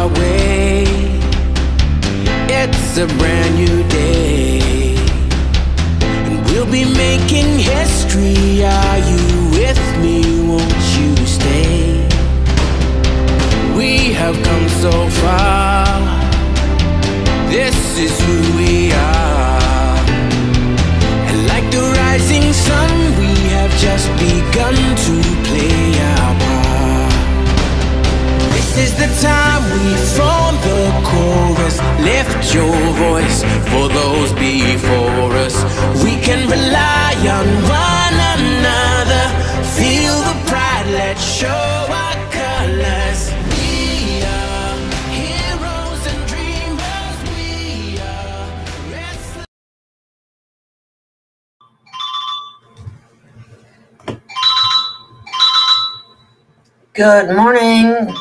our way. It's a brand new day, and we'll be making history. Are you with me? Won't you stay? We have come so far. This is who we are. And like the rising sun, we have just begun to play our part. This is the time we form the chorus. Lift your voice for those before us. We can rely on one another. Feel the pride, let's show our colors. We are heroes and dreamers. We are restless. Good morning,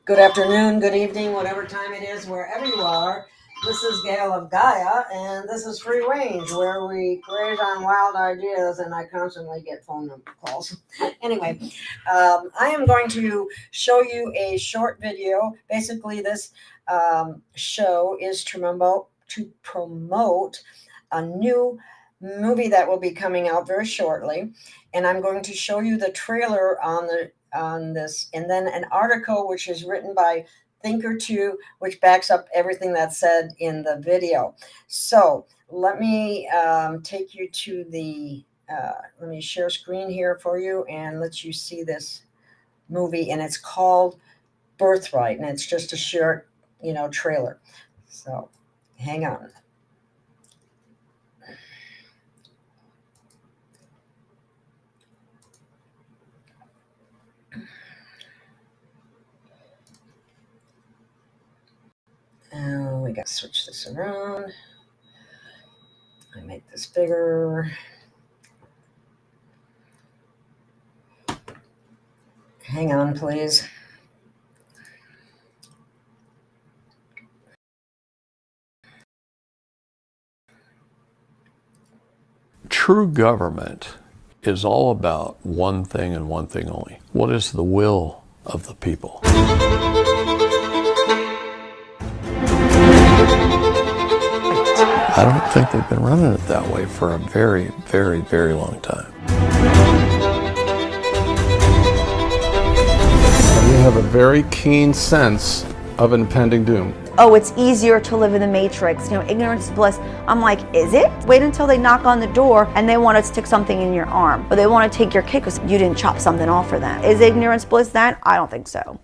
good afternoon, good evening, whatever time it is, wherever you are. This is Gail of Gaia, and this is Free Range, where we create on wild ideas, and I constantly get phone number calls. Anyway, I am going to show you a short video. Basically, this show is to promote a new movie that will be coming out very shortly, and I'm going to show you the trailer on this, and then an article which is written by Thinker2, which backs up everything that's said in the video. So let me take you to the, let me share screen here for you and let you see this movie, and it's called Birthright, and it's just a short, trailer. So hang on. We got to switch this around. I make this bigger. Hang on, please. True government is all about one thing and one thing only. What is the will of the people? I don't think they've been running it that way for a very, very, very long time. We have a very keen sense of impending doom. Oh, it's easier to live in the matrix. Ignorance is bliss. I'm like, is it? Wait until they knock on the door and they want to stick something in your arm, or they want to take your cake because you didn't chop something off for them. Is ignorance bliss that? I don't think so.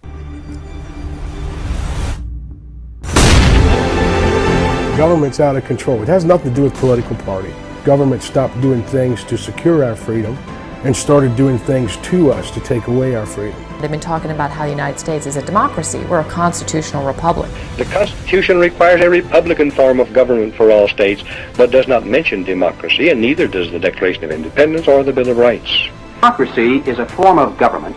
Government's out of control. It has nothing to do with political party. Government stopped doing things to secure our freedom and started doing things to us to take away our freedom. They've been talking about how the United States is a democracy. We're a constitutional republic. The Constitution requires a republican form of government for all states, but does not mention democracy, and neither does the Declaration of Independence or the Bill of Rights. Democracy is a form of government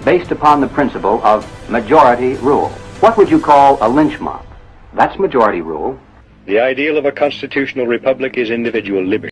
based upon the principle of majority rule. What would you call a lynch mob? That's majority rule. The ideal of a constitutional republic is individual liberty.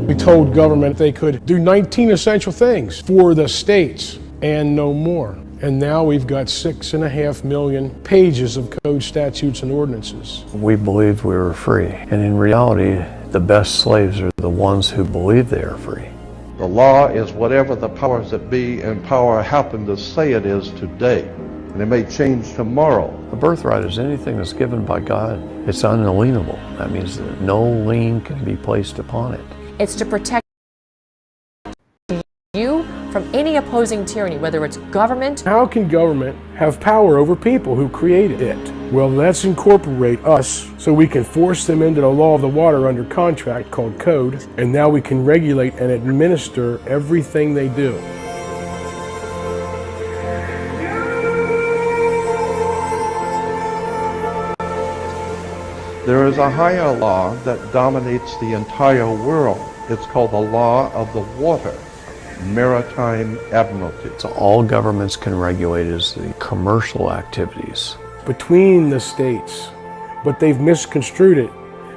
We told government they could do 19 essential things for the states and no more. And now we've got 6.5 million pages of code, statutes, and ordinances. We believed we were free, and in reality, the best slaves are the ones who believe they are free. The law is whatever the powers that be in power happen to say it is today. And it may change tomorrow. The birthright is anything that's given by God. It's unalienable. That means that no lien can be placed upon it. It's to protect you from any opposing tyranny, whether it's government. How can government have power over people who created it? Well, let's incorporate us so we can force them into the law of the water under contract called code, and now we can regulate and administer everything they do. There is a higher law that dominates the entire world. It's called the law of the water, maritime admiralty. So all governments can regulate is the commercial activities. Between the states, but they've misconstrued it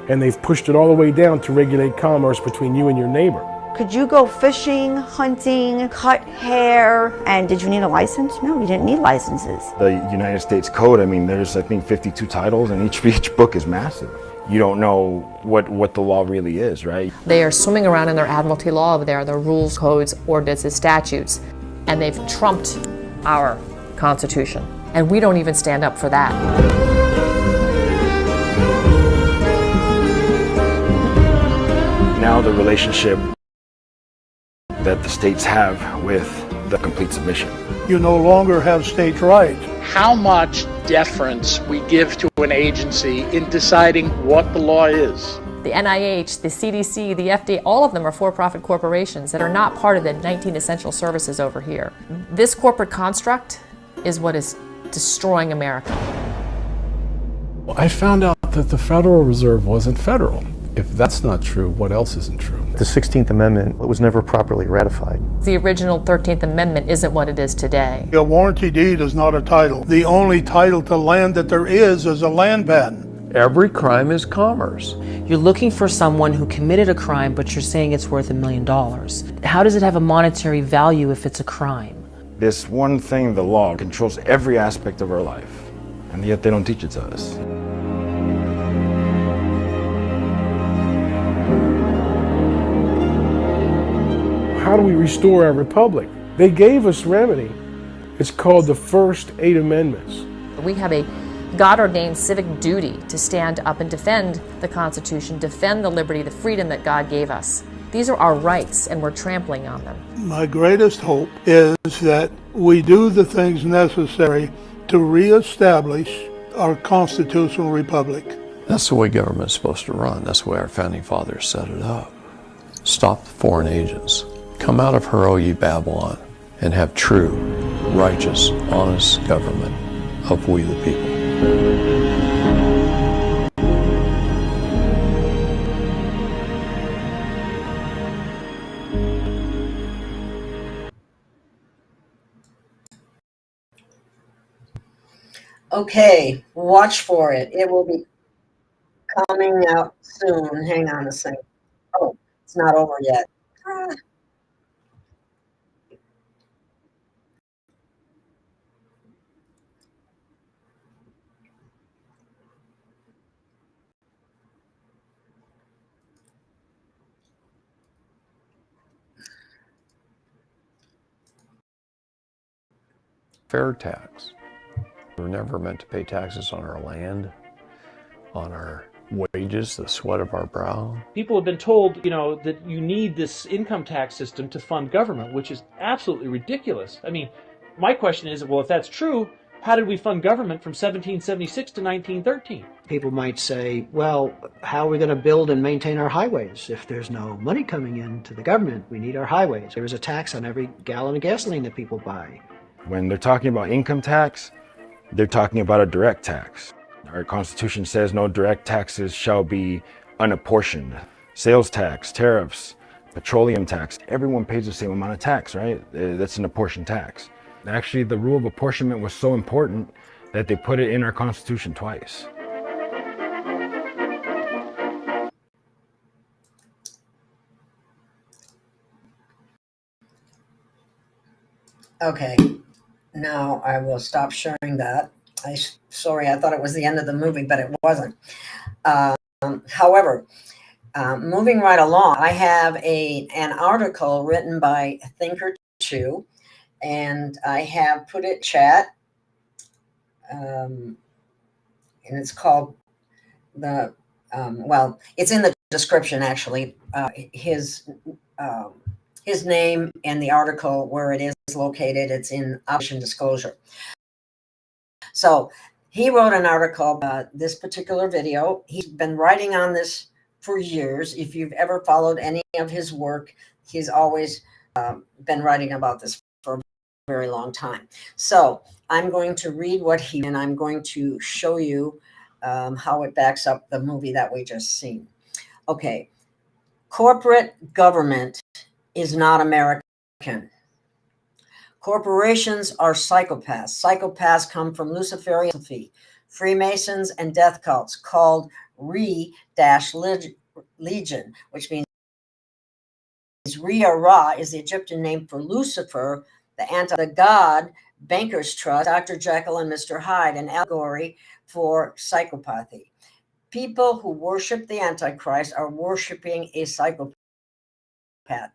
and they've pushed it all the way down to regulate commerce between you and your neighbor. Could you go fishing, hunting, cut hair, and did you need a license? No, you didn't need licenses. The United States Code, I mean, there's I think 52 titles, and each book is massive. You don't know what the law really is, right? They are swimming around in their admiralty law over there, their rules, codes, ordinances, statutes, and they've trumped our Constitution. And we don't even stand up for that. Now the relationship that the states have with the complete submission. You no longer have states' rights. How much deference we give to an agency in deciding what the law is. The NIH, the CDC, the FDA, all of them are for-profit corporations that are not part of the 19 essential services over here. This corporate construct is what is destroying America. I found out that the Federal Reserve wasn't federal. If that's not true, what else isn't true? The 16th Amendment was never properly ratified. The original 13th Amendment isn't what it is today. A warranty deed is not a title. The only title to land that there is a land patent. Every crime is commerce. You're looking for someone who committed a crime, but you're saying it's worth $1 million. How does it have a monetary value if it's a crime? This one thing, the law, controls every aspect of our life, and yet they don't teach it to us. How do we restore our republic? They gave us remedy. It's called the first 8 amendments. We have a God-ordained civic duty to stand up and defend the Constitution, defend the liberty, the freedom that God gave us. These are our rights, and we're trampling on them. My greatest hope is that we do the things necessary to reestablish our constitutional republic. That's the way government's supposed to run. That's the way our founding fathers set it up. Stop the foreign agents. Come out of her, O ye Babylon, and have true, righteous, honest government of we the people. Okay, watch for it. It will be coming out soon. Hang on a second. Oh, it's not over yet. Fair tax. We're never meant to pay taxes on our land, on our wages, the sweat of our brow. People have been told, that you need this income tax system to fund government, which is absolutely ridiculous. I mean, my question is, well, if that's true, how did we fund government from 1776 to 1913? People might say, well, how are we going to build and maintain our highways? If there's no money coming into the government, we need our highways. There is a tax on every gallon of gasoline that people buy. When they're talking about income tax, they're talking about a direct tax. Our Constitution says no direct taxes shall be unapportioned. Sales tax, tariffs, petroleum tax, everyone pays the same amount of tax, right? That's an apportioned tax. Actually, the rule of apportionment was so important that they put it in our Constitution twice. Okay, now I will stop sharing that. Sorry, I thought it was the end of the movie, but it wasn't. However, moving right along, I have an article written by Thinker2, and I have put it chat, and it's called well, it's in the description actually. His name and the article where it is located, it's in option disclosure. So he wrote an article about this particular video. He's been writing on this for years. If you've ever followed any of his work, he's always been writing about this for a very long time. So I'm going to read and I'm going to show you how it backs up the movie that we just seen. Okay, corporate government is not American. Corporations are psychopaths. Psychopaths come from Luciferian philosophy, Freemasons, and death cults called Re-Legion, which means Ra is the Egyptian name for Lucifer, the god Bankers Trust, Dr. Jekyll and Mr. Hyde, an allegory for psychopathy. People who worship the Antichrist are worshiping a psychopath.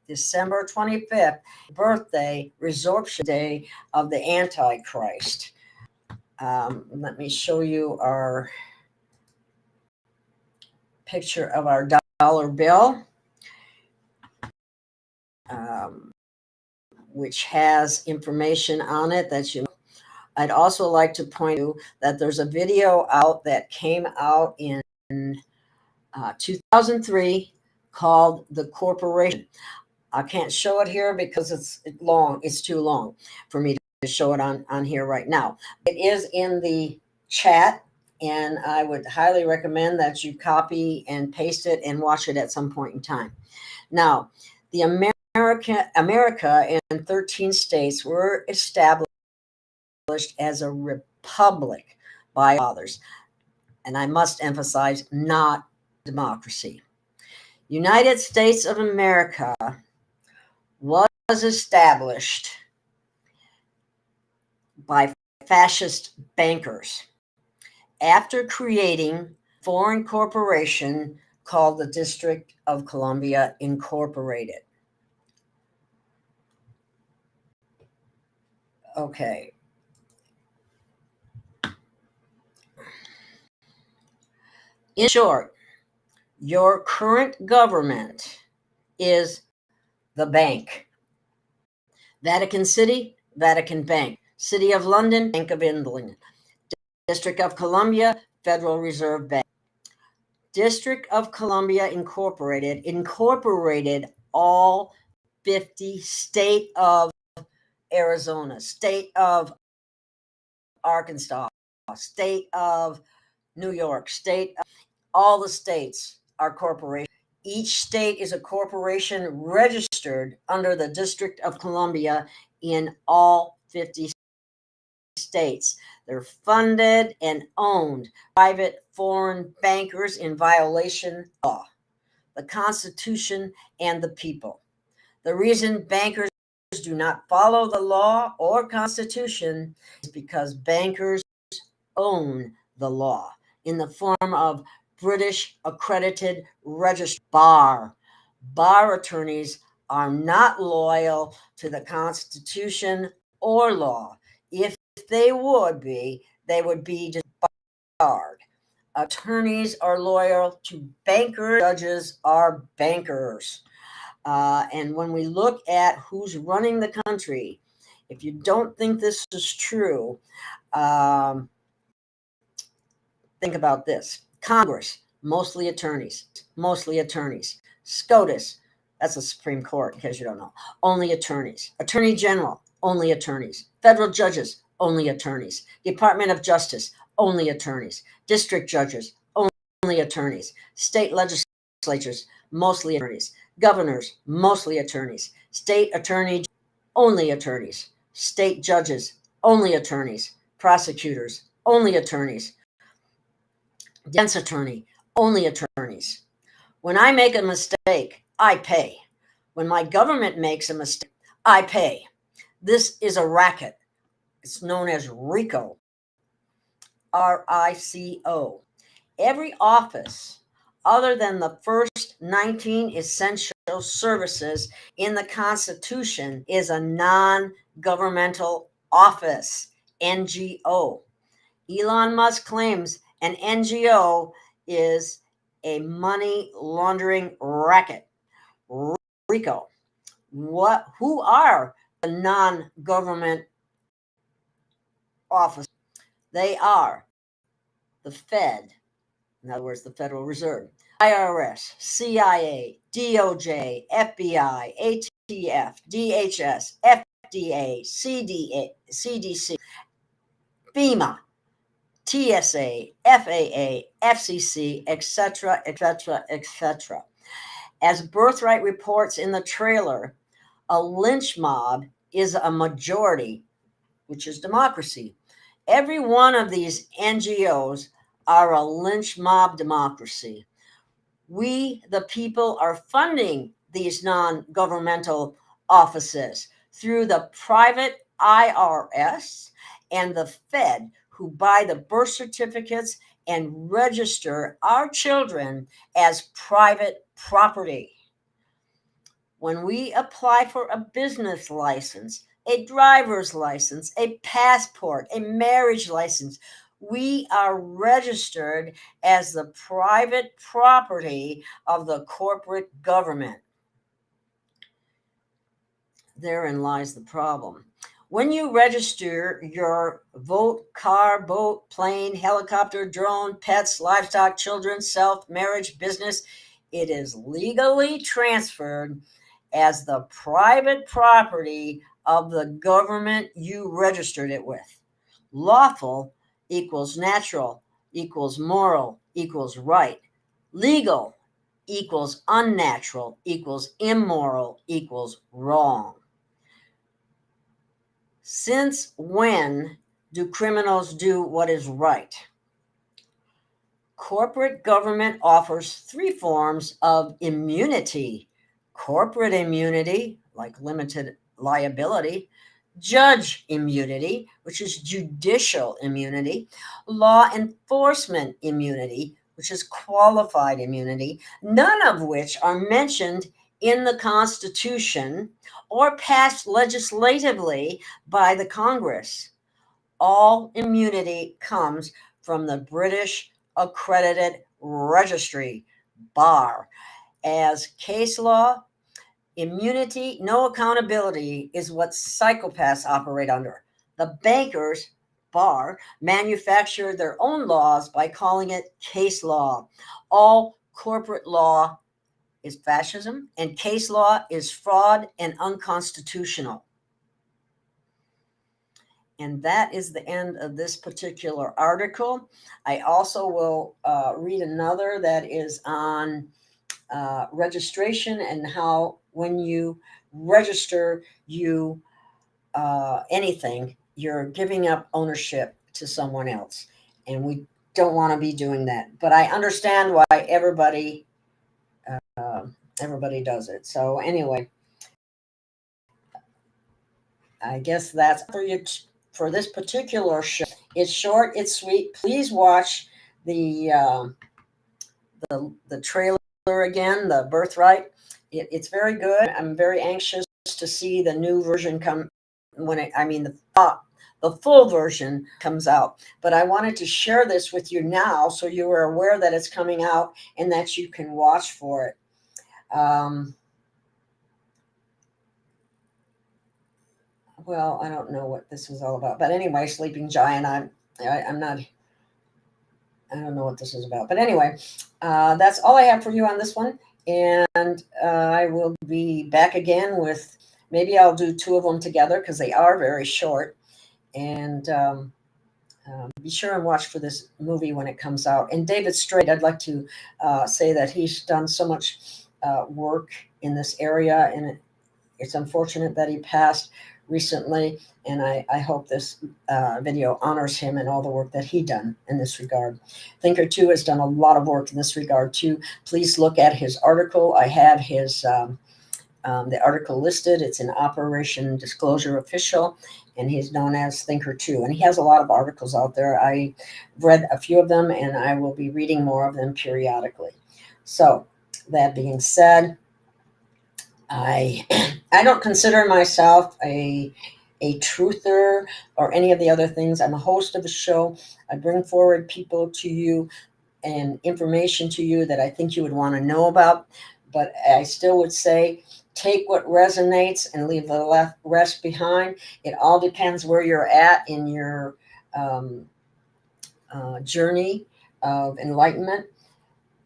December 25th, birthday, resorption day of the Antichrist. Let me show you our picture of our dollar bill, which has information on it that you. I'd also like to point out that there's a video out that came out in 2003 called The Corporation. I can't show it here because it's long. It's too long for me to show it on here right now. It is in the chat, and I would highly recommend that you copy and paste it and watch it at some point in time. Now, the America and 13 states were established as a republic by fathers, and I must emphasize, not democracy. United States of America was established by fascist bankers after creating a foreign corporation called the District of Columbia Incorporated. Okay. In short, your current government is the bank. Vatican City, Vatican Bank. City of London, Bank of England. District of Columbia, Federal Reserve Bank. District of Columbia incorporated all 50 state of Arizona, state of Arkansas, state of New York, all the states are corporations. Each state is a corporation registered under the District of Columbia in all 50 states. They're funded and owned by private foreign bankers in violation of law, the Constitution, and the people. The reason bankers do not follow the law or Constitution is because bankers own the law in the form of British accredited registered bar. Bar attorneys are not loyal to the Constitution or law. If they would be, they would be disbarred. Attorneys are loyal to bankers. Judges are bankers. And when we look at who's running the country, if you don't think this is true, think about this. Congress, mostly attorneys. SCOTUS, that's the Supreme Court, in case you don't know, only attorneys. Attorney General, only attorneys. Federal judges, only attorneys. Department of Justice, only attorneys. District judges, only attorneys. State legislatures, mostly attorneys. Governors, mostly attorneys. State attorney, only attorneys. State judges, only attorneys. Prosecutors, only attorneys. Defense attorney, only attorneys. When I make a mistake, I pay. When my government makes a mistake, I pay. This is a racket. It's known as RICO. RICO. Every office other than the first 19 essential services in the Constitution is a non-governmental office, NGO. Elon Musk claims an NGO is a money laundering racket. RICO. Who are the non-government offices? They are the Fed, in other words, the Federal Reserve, IRS, CIA, DOJ, FBI, ATF, DHS, FDA, CDC, FEMA, TSA, FAA, FCC, etc., etc., etc. As Birthright reports in the trailer, a lynch mob is a majority, which is democracy. Every one of these NGOs are a lynch mob democracy. We, the people, are funding these non-governmental offices through the private IRS and the Fed, who buy the birth certificates and register our children as private property. When we apply for a business license, a driver's license, a passport, a marriage license, we are registered as the private property of the corporate government. Therein lies the problem. When you register your vote, car, boat, plane, helicopter, drone, pets, livestock, children, self, marriage, business, it is legally transferred as the private property of the government you registered it with. Lawful equals natural, equals moral, equals right. Legal equals unnatural, equals immoral, equals wrong. Since when do criminals do what is right? Corporate government offers three forms of immunity: corporate immunity, like limited liability; judge immunity, which is judicial immunity; law enforcement immunity, which is qualified immunity, none of which are mentioned in the Constitution or passed legislatively by the Congress. All immunity comes from the British Accredited Registry, BAR. As case law, immunity, no accountability is what psychopaths operate under. The bankers, BAR, manufacture their own laws by calling it case law. All corporate law is fascism, and case law is fraud and unconstitutional. And that is the end of this particular article. I also will read another that is on registration and how when you register anything, you're giving up ownership to someone else. And we don't want to be doing that. But I understand why everybody does it. So anyway, I guess that's for you for this particular show. It's short, it's sweet. Please watch the trailer again, the Birthright. It's very good. I'm very anxious to see the new version come the full version comes out. But I wanted to share this with you now so you are aware that it's coming out and that you can watch for it. Well, I don't know what this is all about, but anyway, Sleeping Giant, I don't know what this is about, but anyway, that's all I have for you on this one, and I will be back again with, maybe I'll do two of them together because they are very short, and be sure and watch for this movie when it comes out. And David Strait, I'd like to say that he's done so much work in this area, and it's unfortunate that he passed recently, and I hope this video honors him and all the work that he done in this regard. Thinker2 has done a lot of work in this regard too. Please look at his article. I have his the article listed. It's in Operation Disclosure Official, and he's known as Thinker2, and he has a lot of articles out there. I read a few of them, and I will be reading more of them periodically. So that being said, I don't consider myself a truther or any of the other things. I'm a host of a show. I bring forward people to you and information to you that I think you would want to know about. But I still would say, take what resonates and leave the rest behind. It all depends where you're at in your journey of enlightenment.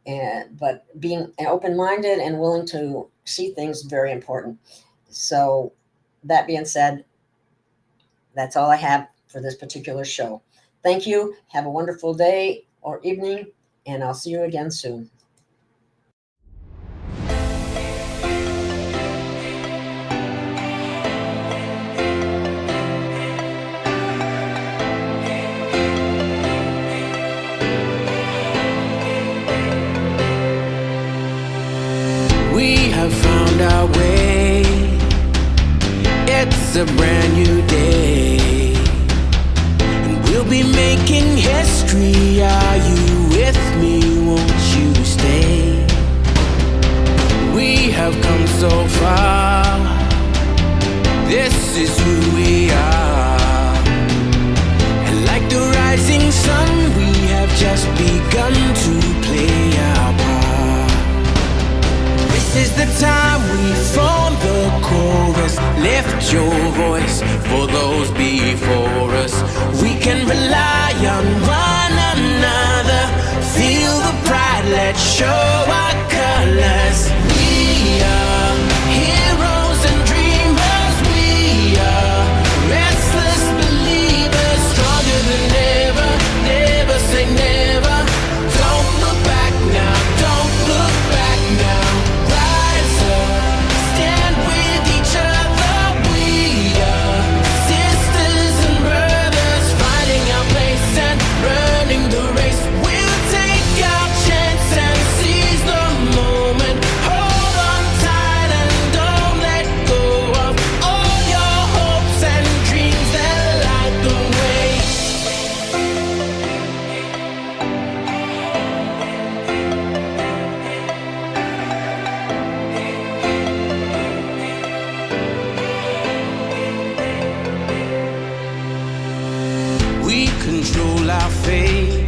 But being open-minded and willing to see things is very important. So that being said, that's all I have for this particular show. Thank you. Have a wonderful day or evening, and I'll see you again soon. We have found It's a brand new day, and we'll be making history. Are you with me? Won't you stay? We have come so far. This is who we are. And like the rising sun, we have just begun to play our part. This is the time we form the chorus. Lift your voice for those before us. We can rely on one another. Feel the pride, let's show our colors. We are heroes and dreamers. We are restless believers, stronger than ever. Never say never. Don't look back now, don't look back now. Rise up, stand with each other. We are sisters and brothers, finding our place and running the race. We'll take our chance and seize the moment. Hold on tight and don't let go of all your hopes and dreams that light the way. We control our fate.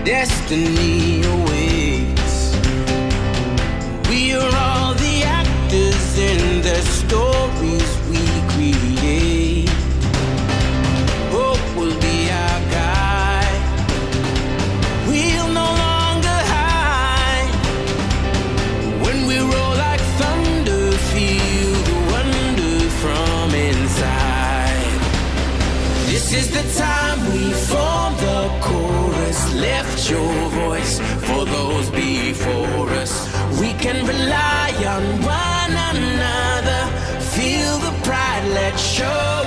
Destiny awaits. We are all the actors in the stories we create. Hope will be our guide. We'll no longer hide. When we roll like thunder, feel the wonder from inside. This is the time we form the chorus. Lift your voice for those before us. We can rely on one another. Feel the pride, let's show